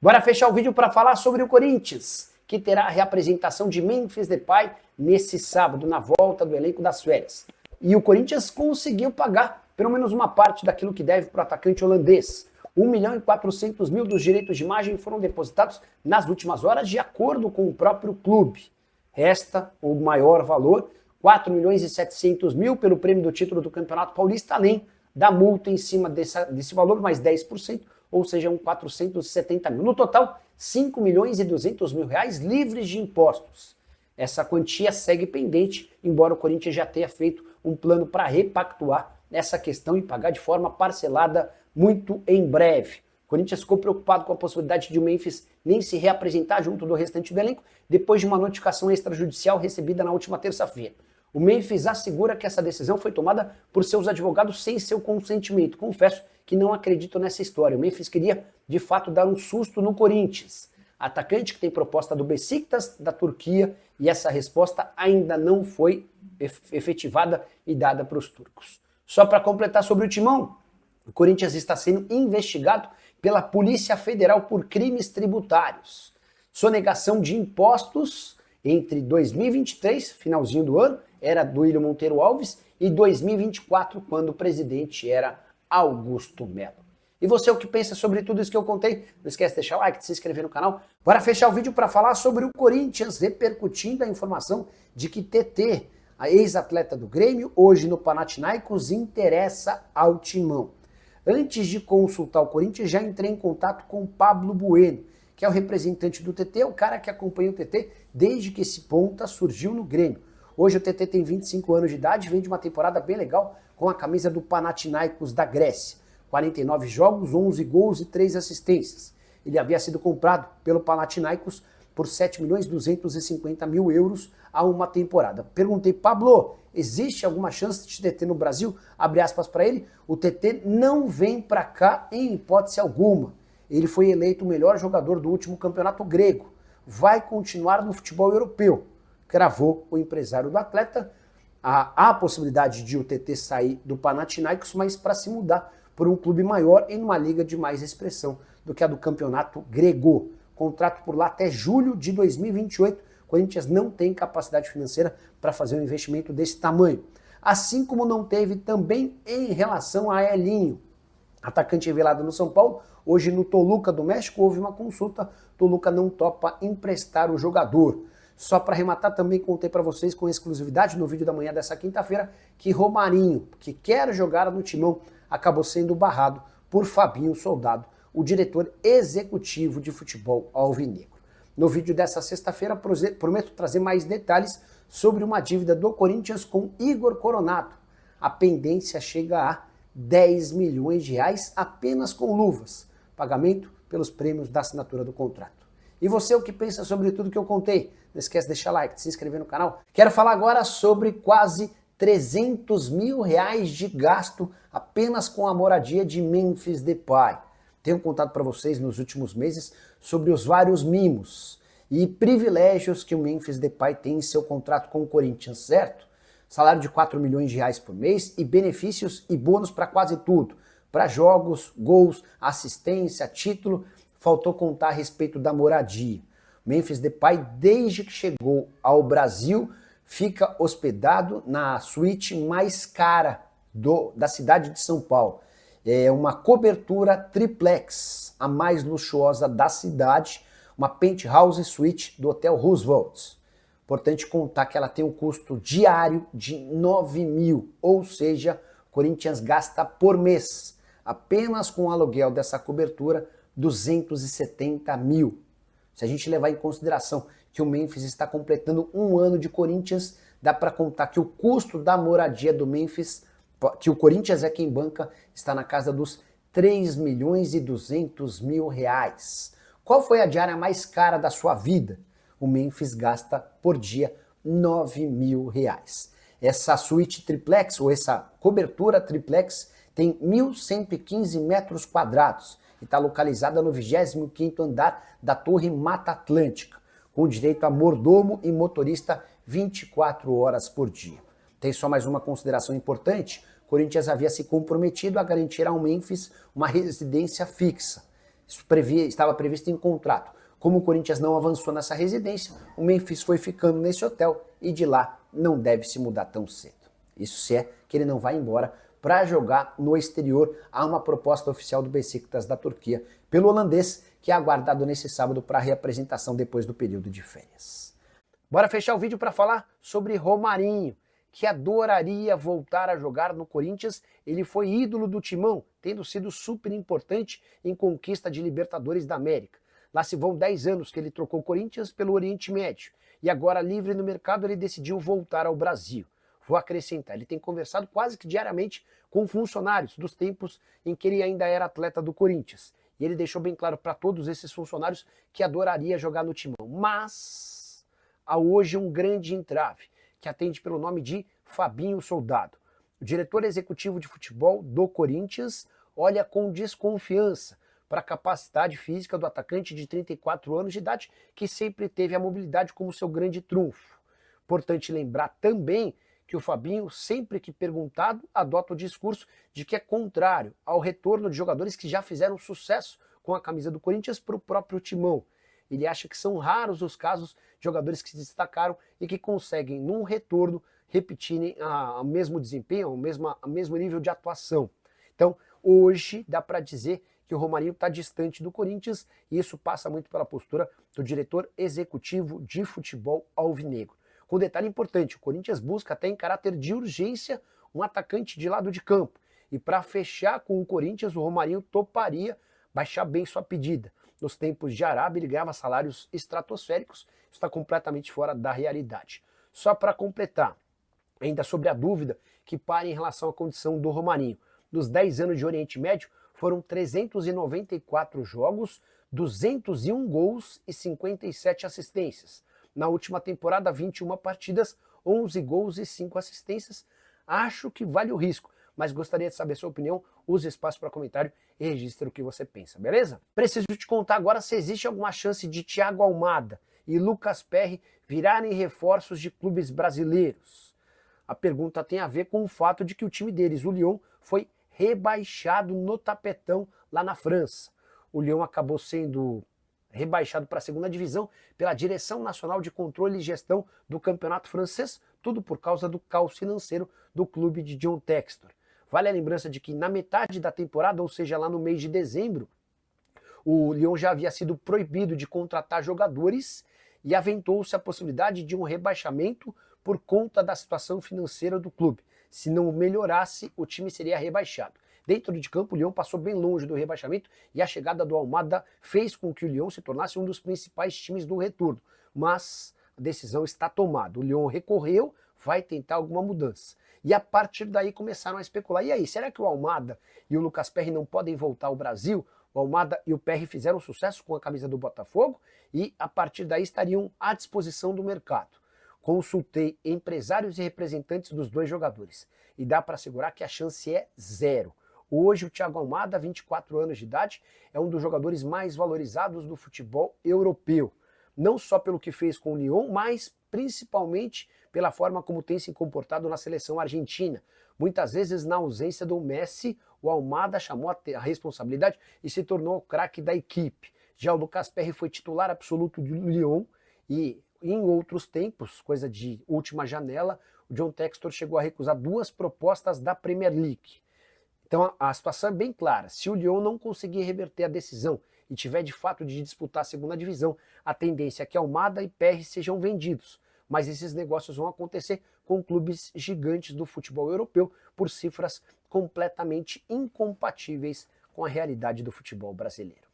Bora fechar o vídeo para falar sobre o Corinthians, que terá a reapresentação de Memphis Depay nesse sábado, na volta do elenco das férias. E o Corinthians conseguiu pagar pelo menos uma parte daquilo que deve para o atacante holandês. 1.400.000 dos direitos de imagem foram depositados nas últimas horas, de acordo com o próprio clube. Resta o maior valor, 4.700.000 pelo prêmio do título do Campeonato Paulista, além da multa em cima desse valor, mais 10%, ou seja, 470.000. No total, 5.200.000 reais livres de impostos. Essa quantia segue pendente, embora o Corinthians já tenha feito um plano para repactuar essa questão e pagar de forma parcelada muito em breve. O Corinthians ficou preocupado com a possibilidade de o Memphis nem se reapresentar junto do restante do elenco, depois de uma notificação extrajudicial recebida na última terça-feira. O Memphis assegura que essa decisão foi tomada por seus advogados sem seu consentimento. Confesso que não acredito nessa história. O Memphis queria, de fato, dar um susto no Corinthians. Atacante que tem proposta do Beşiktaş da Turquia, e essa resposta ainda não foi efetivada e dada para os turcos. Só para completar sobre o Timão, o Corinthians está sendo investigado pela Polícia Federal por crimes tributários. Sonegação de impostos entre 2023, finalzinho do ano, era do William Monteiro Alves, e 2024, quando o presidente era Augusto Melo. E você, o que pensa sobre tudo isso que eu contei? Não esquece de deixar o like, de se inscrever no canal. Bora fechar o vídeo para falar sobre o Corinthians, repercutindo a informação de que TT, a ex-atleta do Grêmio, hoje no Panathinaikos, interessa ao Timão. Antes de consultar o Corinthians, já entrei em contato com o Pablo Bueno, que é o representante do TT, o cara que acompanha o TT desde que esse ponta surgiu no Grêmio. Hoje o TT tem 25 anos de idade, vem de uma temporada bem legal com a camisa do Panathinaikos da Grécia. 49 jogos, 11 gols e 3 assistências. Ele havia sido comprado pelo Panathinaikos por 7.250.000 euros a uma temporada. Perguntei, Pablo, existe alguma chance de TT no Brasil? Abre aspas para ele, o TT não vem para cá em hipótese alguma. Ele foi eleito o melhor jogador do último campeonato grego. Vai continuar no futebol europeu. Cravou o empresário do atleta. Há a possibilidade de o TT sair do Panathinaikos, mas para se mudar por um clube maior em uma liga de mais expressão do que a do campeonato grego. Contrato por lá até julho de 2028. O Corinthians não tem capacidade financeira para fazer um investimento desse tamanho. Assim como não teve também em relação a Elinho. Atacante revelado no São Paulo, hoje no Toluca do México houve uma consulta, Toluca não topa emprestar o jogador. Só para arrematar, também contei para vocês com exclusividade no vídeo da manhã dessa quinta-feira que Romarinho, que quer jogar no Timão, acabou sendo barrado por Fabinho Soldado, o diretor executivo de futebol alvinegro. No vídeo dessa sexta-feira, prometo trazer mais detalhes sobre uma dívida do Corinthians com Igor Coronado. A pendência chega a 10 milhões de reais apenas com luvas, pagamento pelos prêmios da assinatura do contrato. E você, o que pensa sobre tudo que eu contei? Não esquece de deixar like, de se inscrever no canal. Quero falar agora sobre quase 300 mil reais de gasto apenas com a moradia de Memphis Depay. Tenho contado para vocês nos últimos meses sobre os vários mimos e privilégios que o Memphis Depay tem em seu contrato com o Corinthians, certo? Salário de 4 milhões de reais por mês e benefícios e bônus para quase tudo. Para jogos, gols, assistência, título, faltou contar a respeito da moradia. Memphis Depay, desde que chegou ao Brasil, fica hospedado na suíte mais cara da cidade de São Paulo. É uma cobertura triplex, a mais luxuosa da cidade, uma penthouse suite do Hotel Roosevelt. Importante contar que ela tem um custo diário de 9 mil, ou seja, o Corinthians gasta por mês, apenas com o aluguel dessa cobertura, 270 mil. Se a gente levar em consideração que o Memphis está completando um ano de Corinthians, dá para contar que o custo da moradia do Memphis, que o Corinthians é quem banca, está na casa dos 3.200.000 reais. Qual foi a diária mais cara da sua vida? O Memphis gasta por dia 9 mil reais. Essa suíte triplex, ou essa cobertura triplex, tem 1.115 metros quadrados e está localizada no 25º andar da Torre Mata Atlântica, com direito a mordomo e motorista 24 horas por dia. Tem só mais uma consideração importante: o Corinthians havia se comprometido a garantir ao Memphis uma residência fixa. Isso estava previsto em contrato. Como o Corinthians não avançou nessa residência, o Memphis foi ficando nesse hotel e de lá não deve se mudar tão cedo. Isso se é que ele não vai embora para jogar no exterior. Há uma proposta oficial do Beşiktaş da Turquia pelo holandês, que é aguardado nesse sábado para a reapresentação depois do período de férias. Bora fechar o vídeo para falar sobre Romarinho, que adoraria voltar a jogar no Corinthians. Ele foi ídolo do Timão, tendo sido super importante em conquista de Libertadores da América. Lá se vão 10 anos que ele trocou o Corinthians pelo Oriente Médio. E agora, livre no mercado, ele decidiu voltar ao Brasil. Vou acrescentar, ele tem conversado quase que diariamente com funcionários dos tempos em que ele ainda era atleta do Corinthians. E ele deixou bem claro para todos esses funcionários que adoraria jogar no Timão. Mas há hoje um grande entrave, que atende pelo nome de Fabinho Soldado. O diretor executivo de futebol do Corinthians olha com desconfiança para a capacidade física do atacante de 34 anos de idade, que sempre teve a mobilidade como seu grande trunfo. Importante lembrar também que o Fabinho, sempre que perguntado, adota o discurso de que é contrário ao retorno de jogadores que já fizeram sucesso com a camisa do Corinthians para o próprio Timão. Ele acha que são raros os casos de jogadores que se destacaram e que conseguem, num retorno, repetirem o mesmo desempenho, o mesmo nível de atuação. Então, hoje, dá para dizer que o Romarinho está distante do Corinthians, e isso passa muito pela postura do diretor executivo de futebol alvinegro. Com um detalhe importante, o Corinthians busca até em caráter de urgência um atacante de lado de campo. E para fechar com o Corinthians, o Romarinho toparia baixar bem sua pedida. Nos tempos de Arábia, ele ganhava salários estratosféricos, isso está completamente fora da realidade. Só para completar, ainda sobre a dúvida que para em relação à condição do Romarinho. Nos 10 anos de Oriente Médio, foram 394 jogos, 201 gols e 57 assistências. Na última temporada, 21 partidas, 11 gols e 5 assistências. Acho que vale o risco, mas gostaria de saber sua opinião. Use espaço para comentário e registre o que você pensa, beleza? Preciso te contar agora se existe alguma chance de Thiago Almada e Lucas Perry virarem reforços de clubes brasileiros. A pergunta tem a ver com o fato de que o time deles, o Lyon, foi rebaixado no tapetão lá na França. O Lyon acabou sendo rebaixado para a segunda divisão pela Direção Nacional de Controle e Gestão do Campeonato Francês, tudo por causa do caos financeiro do clube de John Textor. Vale a lembrança de que na metade da temporada, ou seja, lá no mês de dezembro, o Lyon já havia sido proibido de contratar jogadores e aventou-se a possibilidade de um rebaixamento por conta da situação financeira do clube. Se não melhorasse, o time seria rebaixado. Dentro de campo, o Lyon passou bem longe do rebaixamento e a chegada do Almada fez com que o Lyon se tornasse um dos principais times do retorno. Mas a decisão está tomada. O Lyon recorreu, vai tentar alguma mudança. E a partir daí começaram a especular. E aí, será que o Almada e o Lucas Perry não podem voltar ao Brasil? O Almada e o Perry fizeram sucesso com a camisa do Botafogo e a partir daí estariam à disposição do mercado. Consultei empresários e representantes dos dois jogadores e dá para assegurar que a chance é zero. Hoje o Thiago Almada, 24 anos de idade, é um dos jogadores mais valorizados do futebol europeu. Não só pelo que fez com o Lyon, mas principalmente pela forma como tem se comportado na seleção argentina. Muitas vezes, na ausência do Messi, o Almada chamou a responsabilidade e se tornou o craque da equipe. Já o Lucas Perry foi titular absoluto do Lyon e em outros tempos, coisa de última janela, o John Textor chegou a recusar 2 propostas da Premier League. Então a situação é bem clara. Se o Lyon não conseguir reverter a decisão e tiver de fato de disputar a segunda divisão, a tendência é que Almada e Perry sejam vendidos. Mas esses negócios vão acontecer com clubes gigantes do futebol europeu por cifras completamente incompatíveis com a realidade do futebol brasileiro.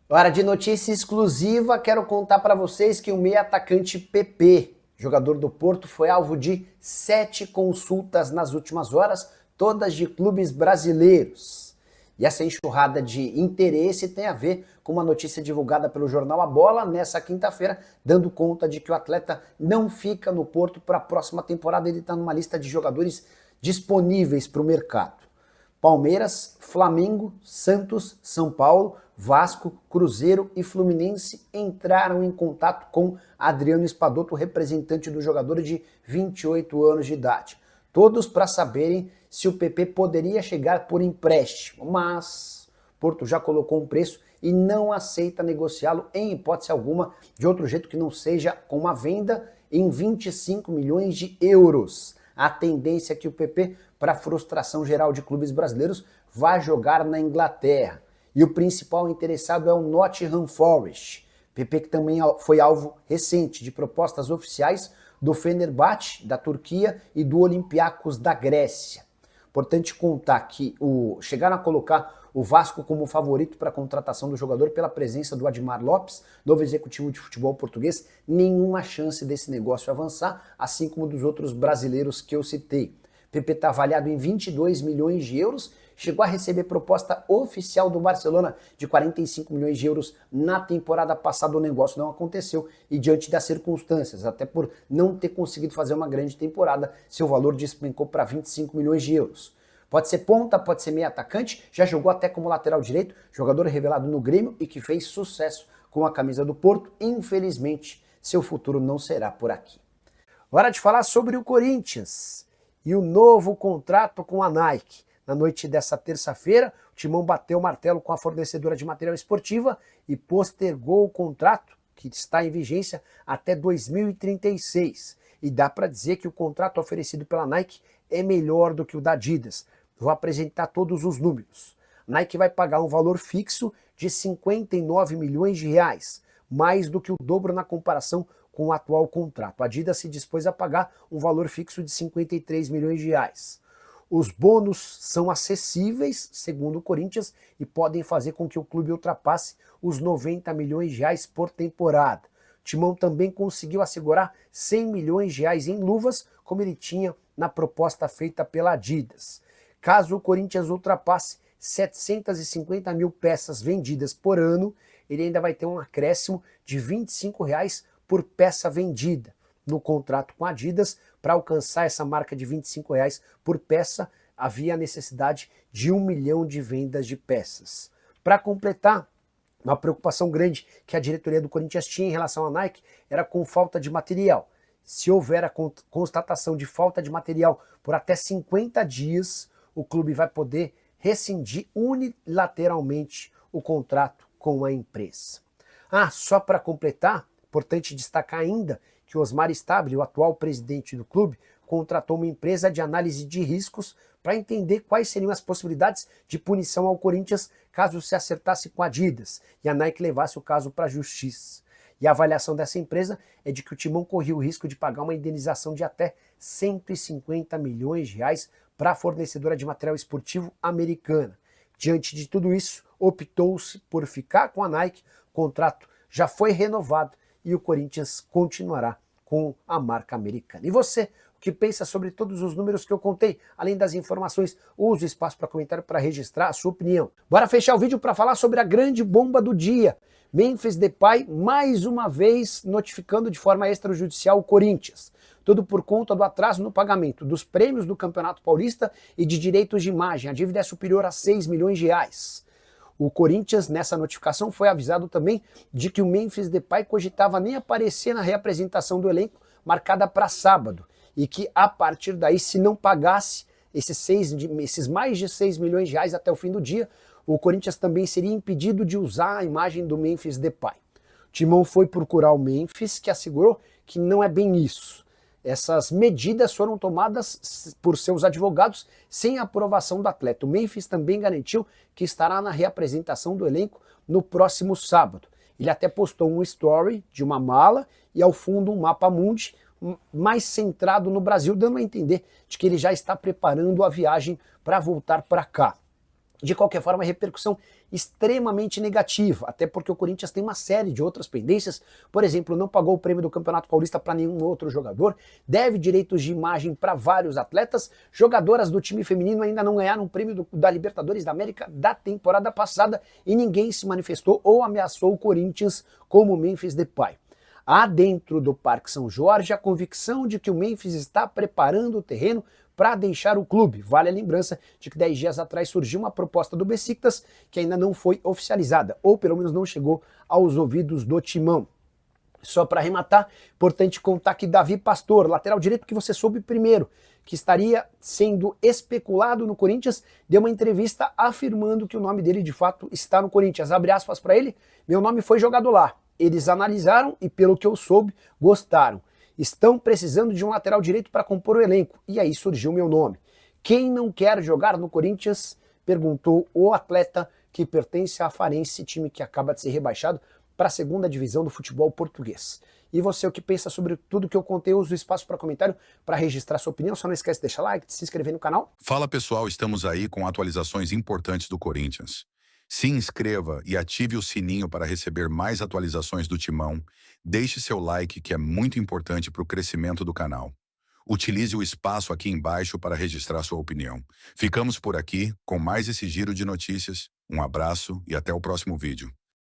Hora de notícia exclusiva, quero contar para vocês que o meia atacante PP, jogador do Porto, foi alvo de 7 consultas nas últimas horas, todas de clubes brasileiros. E essa enxurrada de interesse tem a ver com uma notícia divulgada pelo jornal A Bola nessa quinta-feira, dando conta de que o atleta não fica no Porto para a próxima temporada. Ele está numa lista de jogadores disponíveis para o mercado. Palmeiras, Flamengo, Santos, São Paulo, Vasco, Cruzeiro e Fluminense entraram em contato com Adriano Espadoto, representante do jogador de 28 anos de idade. Todos para saberem se o PP poderia chegar por empréstimo, mas Porto já colocou um preço e não aceita negociá-lo em hipótese alguma de outro jeito que não seja com uma venda em 25 milhões de euros. A tendência é que o PP, para frustração geral de clubes brasileiros, vai jogar na Inglaterra. E o principal interessado é o Nottingham Forest. PP que também foi alvo recente de propostas oficiais do Fenerbahçe, da Turquia, e do Olympiacos, da Grécia. Importante contar que chegaram a colocar o Vasco como favorito para a contratação do jogador pela presença do Admar Lopes, novo executivo de futebol português. Nenhuma chance desse negócio avançar, assim como dos outros brasileiros que eu citei. PP está avaliado em 22 milhões de euros, chegou a receber proposta oficial do Barcelona de 45 milhões de euros na temporada passada. O negócio não aconteceu e diante das circunstâncias, até por não ter conseguido fazer uma grande temporada, seu valor despencou para 25 milhões de euros. Pode ser ponta, pode ser meio atacante, já jogou até como lateral direito, jogador revelado no Grêmio e que fez sucesso com a camisa do Porto. Infelizmente, seu futuro não será por aqui. Hora de falar sobre o Corinthians e o novo contrato com a Nike. Na noite dessa terça-feira, o Timão bateu o martelo com a fornecedora de material esportiva e postergou o contrato, que está em vigência até 2036. E dá para dizer que o contrato oferecido pela Nike é melhor do que o da Adidas. Vou apresentar todos os números. A Nike vai pagar um valor fixo de 59 milhões de reais, mais do que o dobro na comparação com o atual contrato. A Adidas se dispôs a pagar um valor fixo de 53 milhões de reais. Os bônus são acessíveis, segundo o Corinthians, e podem fazer com que o clube ultrapasse os 90 milhões de reais por temporada. O Timão também conseguiu assegurar 100 milhões de reais em luvas, como ele tinha na proposta feita pela Adidas. Caso o Corinthians ultrapasse 750 mil peças vendidas por ano, ele ainda vai ter um acréscimo de R$ 25 por peça vendida. No contrato com a Adidas, para alcançar essa marca de R$ 25 por peça, havia a necessidade de 1 milhão de vendas de peças. Para completar, uma preocupação grande que a diretoria do Corinthians tinha em relação à Nike era com falta de material. Se houver a constatação de falta de material por até 50 dias, o clube vai poder rescindir unilateralmente o contrato com a empresa. Só para completar, importante destacar ainda que Osmar Stabile, o atual presidente do clube, contratou uma empresa de análise de riscos para entender quais seriam as possibilidades de punição ao Corinthians caso se acertasse com a Adidas e a Nike levasse o caso para a justiça. E a avaliação dessa empresa é de que o Timão corria o risco de pagar uma indenização de até 150 milhões de reais para a fornecedora de material esportivo americana. Diante de tudo isso, optou-se por ficar com a Nike, o contrato já foi renovado e o Corinthians continuará com a marca americana. E você, o que pensa sobre todos os números que eu contei? Além das informações, use o espaço para comentário para registrar a sua opinião. Bora fechar o vídeo para falar sobre a grande bomba do dia. Memphis Depay, mais uma vez, notificando de forma extrajudicial o Corinthians. Tudo por conta do atraso no pagamento dos prêmios do Campeonato Paulista e de direitos de imagem. A dívida é superior a 6 milhões de reais. O Corinthians, nessa notificação, foi avisado também de que o Memphis Depay cogitava nem aparecer na reapresentação do elenco marcada para sábado e que, a partir daí, se não pagasse esses mais de 6 milhões de reais até o fim do dia, o Corinthians também seria impedido de usar a imagem do Memphis Depay. O Timão foi procurar o Memphis, que assegurou que não é bem isso. Essas medidas foram tomadas por seus advogados sem a aprovação do atleta. O Memphis também garantiu que estará na reapresentação do elenco no próximo sábado. Ele até postou um story de uma mala e ao fundo um mapa mundi mais centrado no Brasil, dando a entender de que ele já está preparando a viagem para voltar para cá. De qualquer forma, a repercussão extremamente negativa, até porque o Corinthians tem uma série de outras pendências. Por exemplo, não pagou o prêmio do Campeonato Paulista para nenhum outro jogador, deve direitos de imagem para vários atletas, jogadoras do time feminino ainda não ganharam o prêmio da Libertadores da América da temporada passada e ninguém se manifestou ou ameaçou o Corinthians como o Memphis Depay. Há dentro do Parque São Jorge a convicção de que o Memphis está preparando o terreno para deixar o clube. Vale a lembrança de que 10 dias atrás surgiu uma proposta do Besiktas que ainda não foi oficializada, ou pelo menos não chegou aos ouvidos do Timão. Só para arrematar, importante contar que Davi Pastor, lateral direito que você soube primeiro, que estaria sendo especulado no Corinthians, deu uma entrevista afirmando que o nome dele de fato está no Corinthians. Abre aspas para ele: meu nome foi jogado lá. Eles analisaram e, pelo que eu soube, gostaram. Estão precisando de um lateral direito para compor o elenco. E aí surgiu meu nome. Quem não quer jogar no Corinthians? Perguntou o atleta que pertence à Farense, time que acaba de ser rebaixado para a segunda divisão do futebol português. E você, o que pensa sobre tudo que eu contei? Usa o espaço para comentário para registrar sua opinião. Só não esquece de deixar like, de se inscrever no canal. Fala pessoal, estamos aí com atualizações importantes do Corinthians. Se inscreva e ative o sininho para receber mais atualizações do Timão. Deixe seu like, que é muito importante para o crescimento do canal. Utilize o espaço aqui embaixo para registrar sua opinião. Ficamos por aqui com mais esse giro de notícias. Um abraço e até o próximo vídeo.